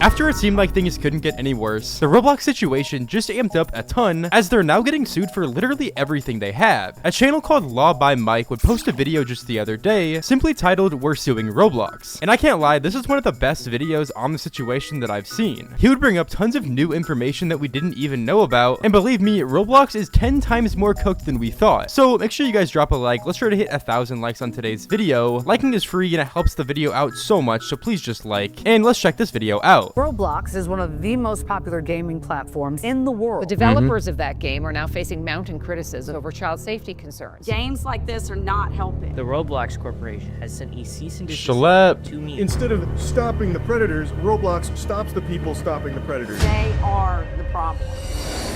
After it seemed like things couldn't get any worse, the Roblox situation just amped up a ton as they're now getting sued for literally everything they have. A channel called Law by Mike would post a video just the other day simply titled "We're Suing Roblox." And I can't lie, this is one of the best videos on the situation that I've seen. He would bring up tons of new information that we didn't even know about, and believe me, Roblox is 10 times more cooked than we thought. So make sure you guys drop a like. Let's try to hit 1,000 likes on today's video. Liking is free and it helps the video out so much, so please just like. And let's check this video out. Roblox is one of the most popular gaming platforms in the world. The developers of that game are now facing mounting criticism over child safety concerns. Games like this are not helping. The Roblox Corporation has sent a cease and desist Schlep. to me. Instead of stopping the predators, Roblox stops the people stopping the predators. They are the problem.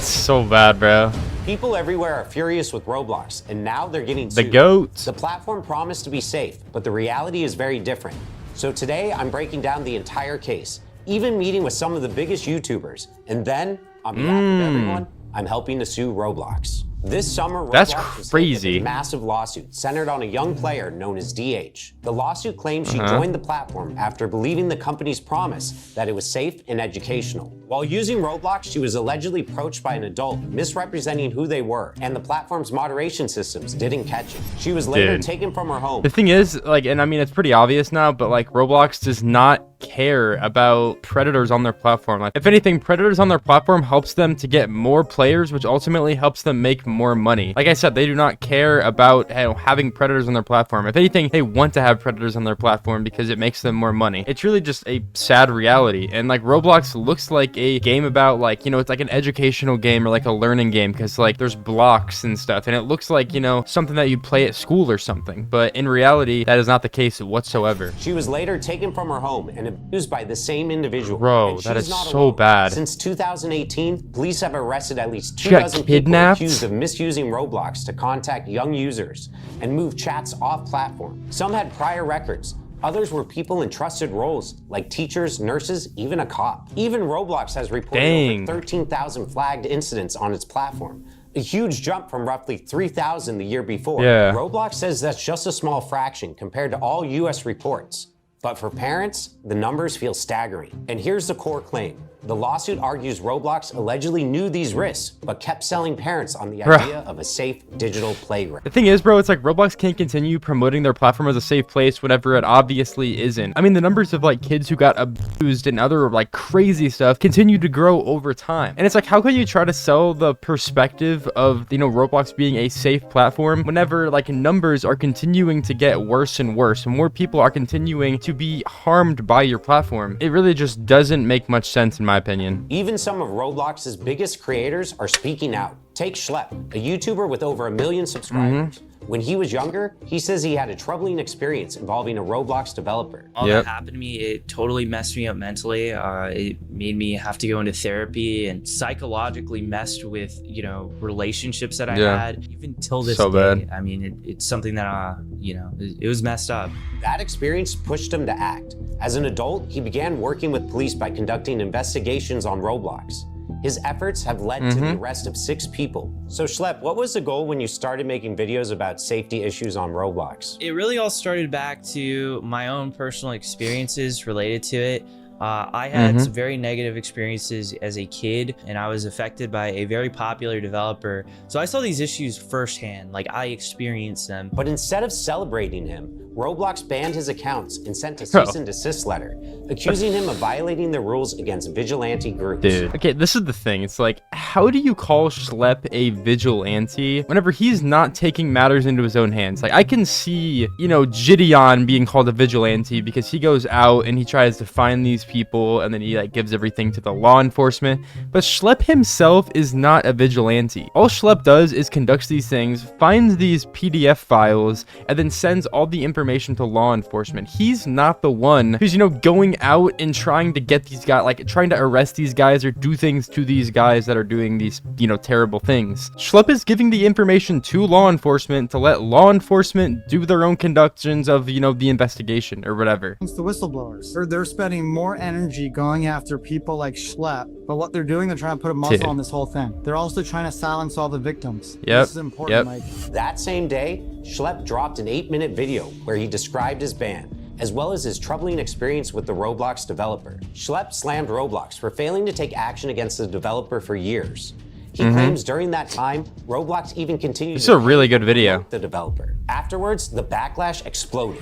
So bad, bro. People everywhere are furious with Roblox, and now they're getting The sued. goats. The platform promised to be safe, but the reality is very different. So today, I'm breaking down the entire case, even meeting with some of the biggest YouTubers. And then, on behalf of everyone, I'm helping to sue Roblox. This summer, That's Roblox was hit crazy. with a massive lawsuit centered on a young player known as DH. The lawsuit claims she joined the platform after believing the company's promise that it was safe and educational. While using Roblox, she was allegedly approached by an adult, misrepresenting who they were, and the platform's moderation systems didn't catch it. She was later taken from her home. The thing is, like, and I mean, it's pretty obvious now, but like, Roblox does not care about predators on their platform. Like, if anything, predators on their platform helps them to get more players, which ultimately helps them make more money. Like I said, they do not care about having predators on their platform. If anything, they want to have predators on their platform because it makes them more money. It's really just a sad reality. And like, Roblox looks like a game about, like, you know, it's like an educational game or like a learning game because like there's blocks and stuff, and it looks like, you know, something that you play at school or something. But in reality, that is not the case whatsoever. She was later taken from her home and abused by the same individual. Bro, And that she's is not so alone. bad. Since 2018, police have arrested at least She 2 got dozen kidnapped? people accused of misusing Roblox to contact young users and move chats off platform. Some had prior records. Others were people in trusted roles, like teachers, nurses, even a cop. Even Roblox has reported over 13,000 flagged incidents on its platform. A huge jump from roughly 3,000 the year before. Yeah. Roblox says that's just a small fraction compared to all US reports. But for parents, the numbers feel staggering. And here's the core claim. The lawsuit argues Roblox allegedly knew these risks, but kept selling parents on the idea of a safe digital playground. The thing is, bro, it's like Roblox can't continue promoting their platform as a safe place whenever it obviously isn't. I mean, the numbers of like kids who got abused and other like crazy stuff continue to grow over time. And it's like, how can you try to sell the perspective of, you know, Roblox being a safe platform whenever like numbers are continuing to get worse and worse and more people are continuing to be harmed by your platform? It really just doesn't make much sense in my opinion. Even some of Roblox's biggest creators are speaking out. Take Schlep, a YouTuber with over 1 million subscribers. When he was younger, he says he had a troubling experience involving a Roblox developer. All that happened to me, it totally messed me up mentally. It made me have to go into therapy and psychologically messed with, you know, relationships that I had. Even till this day, bad. I mean, it's something that, you know, it was messed up. That experience pushed him to act. As an adult, he began working with police by conducting investigations on Roblox. His efforts have led to the arrest of 6 people. So Schlep, what was the goal when you started making videos about safety issues on Roblox? It really all started back to my own personal experiences related to it. I had some very negative experiences as a kid, and I was affected by a very popular developer. So I saw these issues firsthand, like I experienced them. But instead of celebrating him, Roblox banned his accounts and sent a cease and desist letter, accusing him of violating the rules against vigilante groups. Dude, okay, this is the thing. It's like, how do you call Schlep a vigilante whenever he's not taking matters into his own hands? Like, I can see, you know, Gideon being called a vigilante because he goes out and he tries to find these people and then he like gives everything to the law enforcement. But Schlep himself is not a vigilante. All Schlep does is conducts these things, finds these PDF files, and then sends all the information to law enforcement. He's not the one who's, you know, going out and trying to get these guys, like trying to arrest these guys or do things to these guys that are doing these, you know, terrible things. Schlep is giving the information to law enforcement to let law enforcement do their own conductions of, you know, the investigation or whatever. It's the whistleblowers. They're spending more energy going after people like Schlep, but what they're doing, they're trying to put a muzzle on this whole thing. They're also trying to silence all the victims. This is important, Mike. That same day, Schlep dropped an 8-minute video where he described his ban. as well as his troubling experience with the Roblox developer. Schlep slammed Roblox for failing to take action against the developer for years. He claims during that time, Roblox even continued This is a really good video. the developer. Afterwards, the backlash exploded.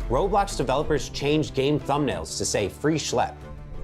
Roblox developers changed game thumbnails to say free Schlep.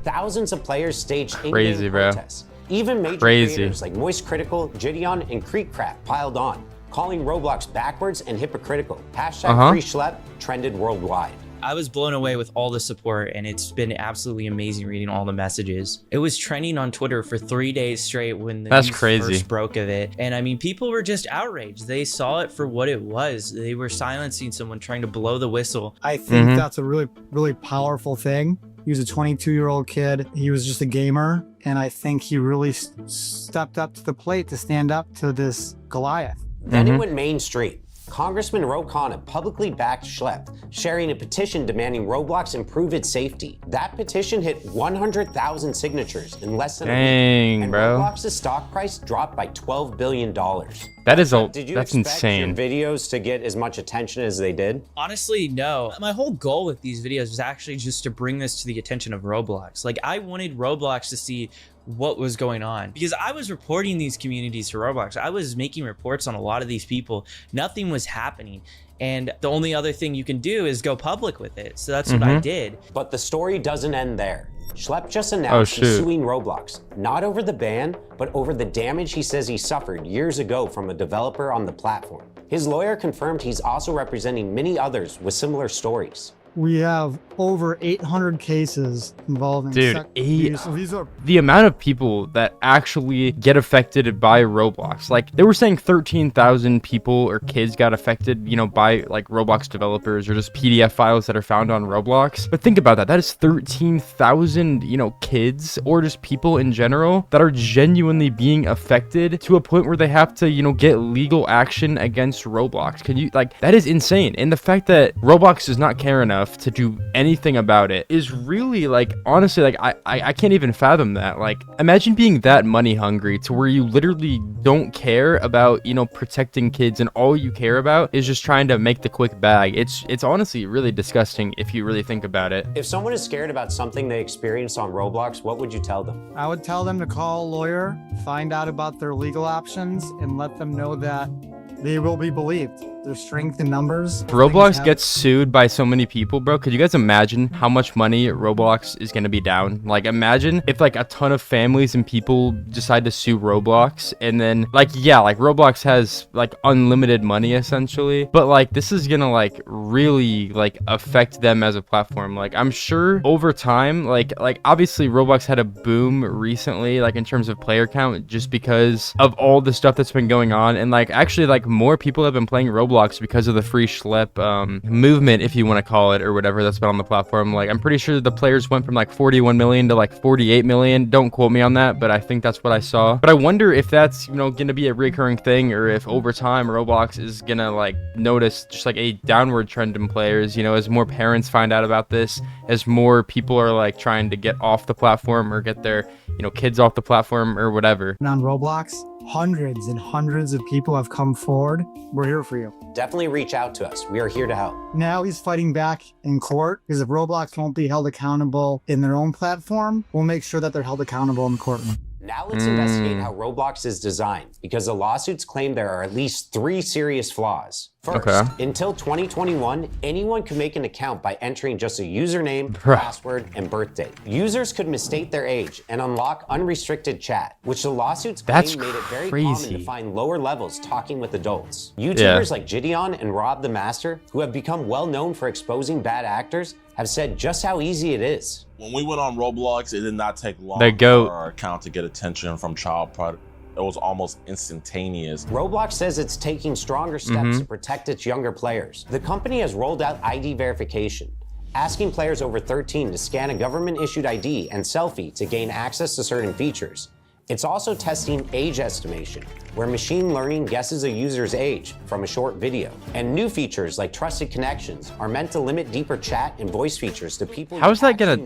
Thousands of players staged Crazy, in-game bro. protests. Even major Crazy. creators like Moist Critical, Gideon, and Creekcraft piled on, calling Roblox backwards and hypocritical. Hashtag free Schlep trended worldwide. I was blown away with all the support, and it's been absolutely amazing reading all the messages. It was trending on Twitter for 3 days straight when the news first broke of it. And I mean, people were just outraged. They saw it for what it was. They were silencing someone trying to blow the whistle. I think that's a really, really powerful thing. He was a 22-year-old kid. He was just a gamer. And I think he really stepped up to the plate to stand up to this Goliath. Then it went mainstream. Congressman Ro Khanna publicly backed Schlep, sharing a petition demanding Roblox improve its safety. That petition hit 100,000 signatures in less than a week, and bro. Roblox's stock price dropped by $12 billion. That is That's insane. Your videos to get as much attention as they did? Honestly, no. My whole goal with these videos was actually just to bring this to the attention of Roblox. Like, I wanted Roblox to see what was going on, because I was reporting these communities to Roblox. I was making reports on a lot of these people. Nothing was happening. And the only other thing you can do is go public with it. So that's what I did. But the story doesn't end there. Schlep just announced he's suing Roblox, not over the ban, but over the damage he says he suffered years ago from a developer on the platform. His lawyer confirmed he's also representing many others with similar stories. We have over 800 cases involving the amount of people that actually get affected by Roblox. Like, they were saying 13,000 people or kids got affected, you know, by like Roblox developers or just PDF files that are found on Roblox. But think about that. That is 13,000, you know, kids or just people in general that are genuinely being affected to a point where they have to, you know, get legal action against Roblox. Can you, like, that is insane. And the fact that Roblox does not care enough to do anything about it is really, like, honestly, like, I can't even fathom that. Like, imagine being that money hungry to where you literally don't care about, you know, protecting kids, and all you care about is just trying to make the quick bag. It's honestly really disgusting if you really think about it. If someone is scared about something they experienced on Roblox, what would you tell them? I would tell them to call a lawyer, find out about their legal options, and let them know that they will be believed. There's strength in numbers. Roblox gets sued by so many people, bro. Could you guys imagine how much money Roblox is gonna be down? Like, imagine if like a ton of families and people decide to sue Roblox, and then like, yeah, like Roblox has like unlimited money essentially, but like this is gonna like really like affect them as a platform. Like, I'm sure over time, like obviously Roblox had a boom recently, like in terms of player count, just because of all the stuff that's been going on, and like actually like more people have been playing Roblox because of the free Schlep movement, if you want to call it, or whatever, that's been on the platform. Like, I'm pretty sure the players went from like 41 million to like 48 million. Don't quote me on that, but I think that's what I saw. But I wonder if that's, you know, gonna be a recurring thing, or if over time Roblox is gonna like notice just like a downward trend in players, you know, as more parents find out about this, as more people are like trying to get off the platform or get their, you know, kids off the platform or whatever. And on Roblox, hundreds and hundreds of people have come forward. We're here for you. Definitely reach out to us. We are here to help. Now he's fighting back in court, because if Roblox won't be held accountable in their own platform, we'll make sure that they're held accountable in the courtroom. Now let's investigate how Roblox is designed, because the lawsuits claim there are at least 3 serious flaws. First, until 2021, anyone could make an account by entering just a username, password, and birthday. Users could misstate their age and unlock unrestricted chat, which the lawsuits claim made it very common to find lower levels talking with adults. YouTubers like Gideon and Rob the Master, who have become well known for exposing bad actors, have said just how easy it is. When we went on Roblox, it did not take long for our account to get attention from child predators. It was almost instantaneous. Roblox says it's taking stronger steps to protect its younger players. The company has rolled out ID verification, asking players over 13 to scan a government-issued ID and selfie to gain access to certain features. It's also testing age estimation, where machine learning guesses a user's age from a short video. And new features like trusted connections are meant to limit deeper chat and voice features to people. How's that gonna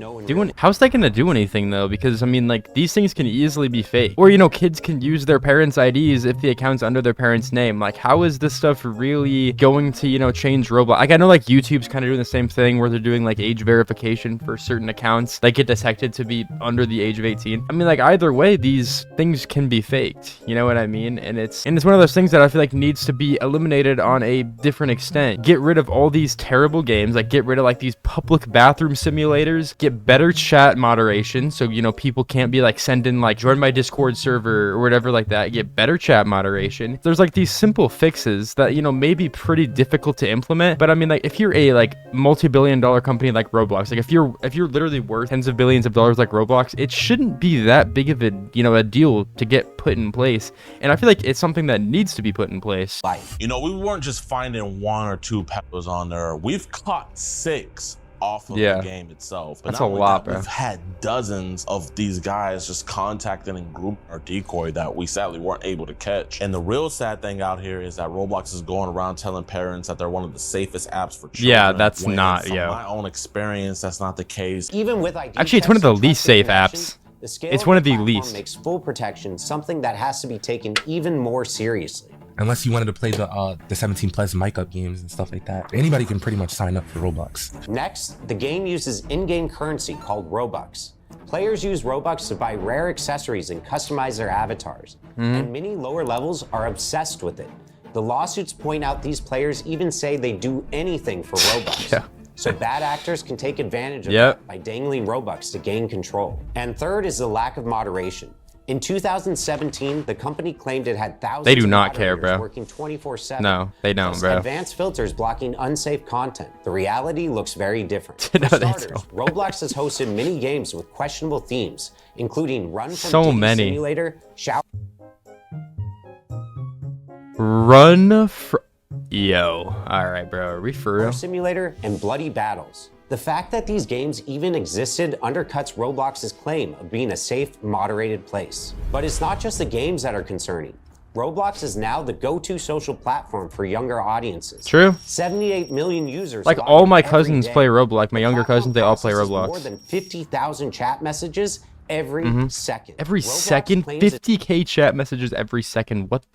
do anything though? Because I mean, like, these things can easily be fake. Or, you know, kids can use their parents' IDs if the account's under their parents' name. Like, how is this stuff really going to, you know, change Roblox? Like, I know like YouTube's kind of doing the same thing where they're doing like age verification for certain accounts that get detected to be under the age of 18. I mean, like, either way, these things can be faked, you know what I mean? And it's one of those things that I feel like needs to be eliminated on a different extent. Get rid of all these terrible games, like get rid of like these public bathroom simulators, get better chat moderation so, you know, people can't be like send in like join my Discord server or whatever like that. Get better chat moderation. There's like these simple fixes that, you know, may be pretty difficult to implement, but I mean, like, if you're a like multi-billion-dollar company like Roblox, like if you're literally worth tens of billions of dollars like Roblox, it shouldn't be that big of a, you know, a deal to get put in place. And I feel like it's something that needs to be put in place. You know, we weren't just finding 1 or 2 peppers on there. We've caught 6 off of the game itself. But that's a lot, bro. We've had dozens of these guys just contacting and grouping our decoy that we sadly weren't able to catch. And the real sad thing out here is that Roblox is going around telling parents that they're one of the safest apps for children. Yeah, that's not, from my own experience, that's not the case. Even with ID actually, it's one of the least safe apps. It's one of the least. Makes full protection something that has to be taken even more seriously. Unless you wanted to play the 17 plus mic up games and stuff like that. Anybody can pretty much sign up for Roblox. Next, the game uses in-game currency called Robux. Players use Robux to buy rare accessories and customize their avatars. And many lower levels are obsessed with it. The lawsuits point out these players even say they do anything for Robux. So bad actors can take advantage of that by dangling Robux to gain control. And third is the lack of moderation. In 2017, the company claimed it had thousands they do of not care, moderators bro. working 24/7. No, they don't, bro. Advanced filters blocking unsafe content. The reality looks very different. No, For they starters, don't. Roblox has hosted many games with questionable themes, including Run from So Diddy many. Simulator, Run for... Yo. Alright, bro. Are we for real? Simulator, and Bloody Battles. The fact that these games even existed undercuts Roblox's claim of being a safe, moderated place. But it's not just the games that are concerning. Roblox is now the go-to social platform for younger audiences. True. 78 million users. Like, all my cousins play Roblox. My younger cousins, they all play Roblox. More than 50,000 chat messages every second. Every second? 50k chat messages every second. What?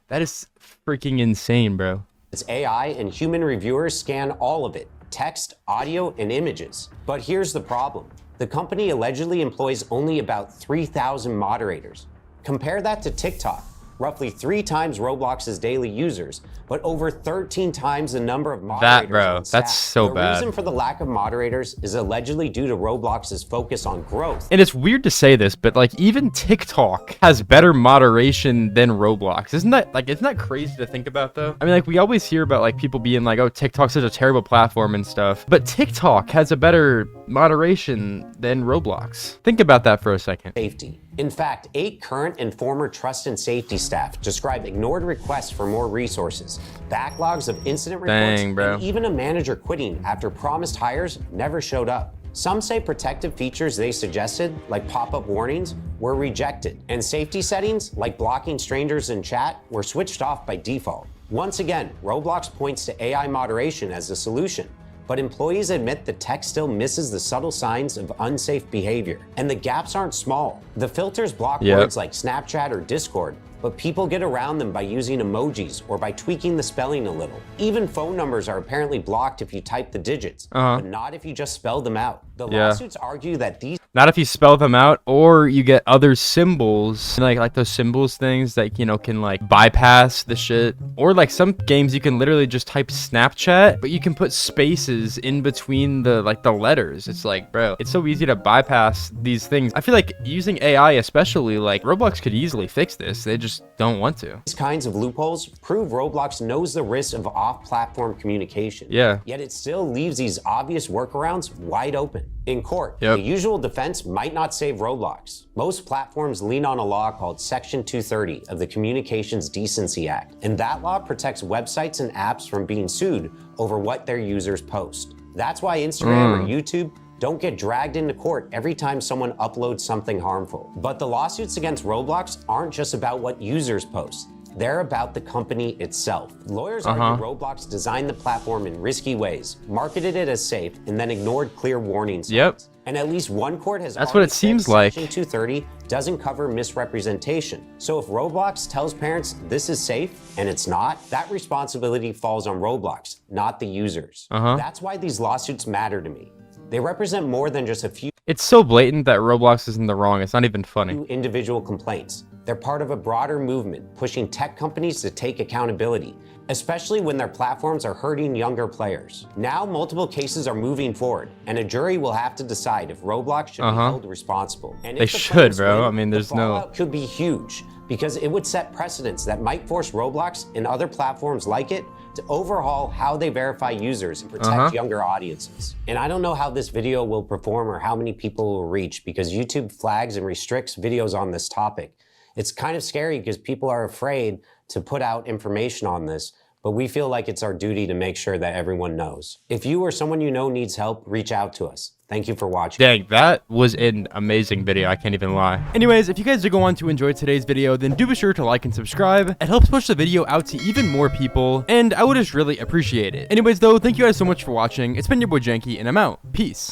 That is freaking insane, bro. Its AI and human reviewers scan all of it. Text, audio, and images. But here's the problem. The company allegedly employs only about 3,000 moderators. Compare that to TikTok, roughly 3 times Roblox's daily users, but over 13 times the number of moderators. That, bro, on staff. that's so bad. The reason for the lack of moderators is allegedly due to Roblox's focus on growth. And it's weird to say this, but like even TikTok has better moderation than Roblox. Isn't that crazy to think about though? I mean, like we always hear about like people being like, oh, TikTok's such a terrible platform and stuff, but TikTok has a better moderation than Roblox. Think about that for a second. Safety. In fact, 8 current and former trust and safety staff describe ignored requests for more resources, backlogs of incident reports, and even a manager quitting after promised hires never showed up. Some say protective features they suggested, like pop-up warnings, were rejected, and safety settings, like blocking strangers in chat, were switched off by default. Once again, Roblox points to AI moderation as the solution, but employees admit the tech still misses the subtle signs of unsafe behavior. And the gaps aren't small. The filters block words like Snapchat or Discord, but people get around them by using emojis or by tweaking the spelling a little. Even phone numbers are apparently blocked if you type the digits, but not if you just spell them out. The lawsuits argue that these... Not if you spell them out, or you get other symbols, like those symbols things that, you know, can like bypass the shit. Or like some games you can literally just type Snapchat, but you can put spaces in between the letters. It's like, bro, it's so easy to bypass these things. I feel like using AI especially, like Roblox could easily fix this. They just don't want to. These kinds of loopholes prove Roblox knows the risk of off-platform communication. Yet it still leaves these obvious workarounds wide open. In court, the usual defense might not save Roblox. Most platforms lean on a law called Section 230 of the Communications Decency Act, and that law protects websites and apps from being sued over what their users post. That's why Instagram or YouTube don't get dragged into court every time someone uploads something harmful. But the lawsuits against Roblox aren't just about what users post. They're about the company itself. Lawyers argue Roblox designed the platform in risky ways, marketed it as safe, and then ignored clear warning signs. Yep. And at least one court has That's what it seems like. Section 230 doesn't cover misrepresentation. So if Roblox tells parents this is safe and it's not, that responsibility falls on Roblox, not the users. That's why these lawsuits matter to me. They represent more than just a few It's so blatant that Roblox is in the wrong. It's not even funny. individual complaints. They're part of a broader movement pushing tech companies to take accountability, especially when their platforms are hurting younger players. Now, multiple cases are moving forward, and a jury will have to decide if Roblox should be held responsible. And They if the should, plaintiffs bro. win, I mean, there's the fallout could be huge because it would set precedents that might force Roblox and other platforms like it to overhaul how they verify users and protect younger audiences. And I don't know how this video will perform or how many people it will reach because YouTube flags and restricts videos on this topic. It's kind of scary because people are afraid to put out information on this, but we feel like it's our duty to make sure that everyone knows. If you or someone you know needs help, reach out to us. Thank you for watching. Dang, that was an amazing video. I can't even lie. Anyways, if you guys do go on to enjoy today's video, then do be sure to like and subscribe. It helps push the video out to even more people, and I would just really appreciate it. Anyways, though, thank you guys so much for watching. It's been your boy Janky, and I'm out. Peace.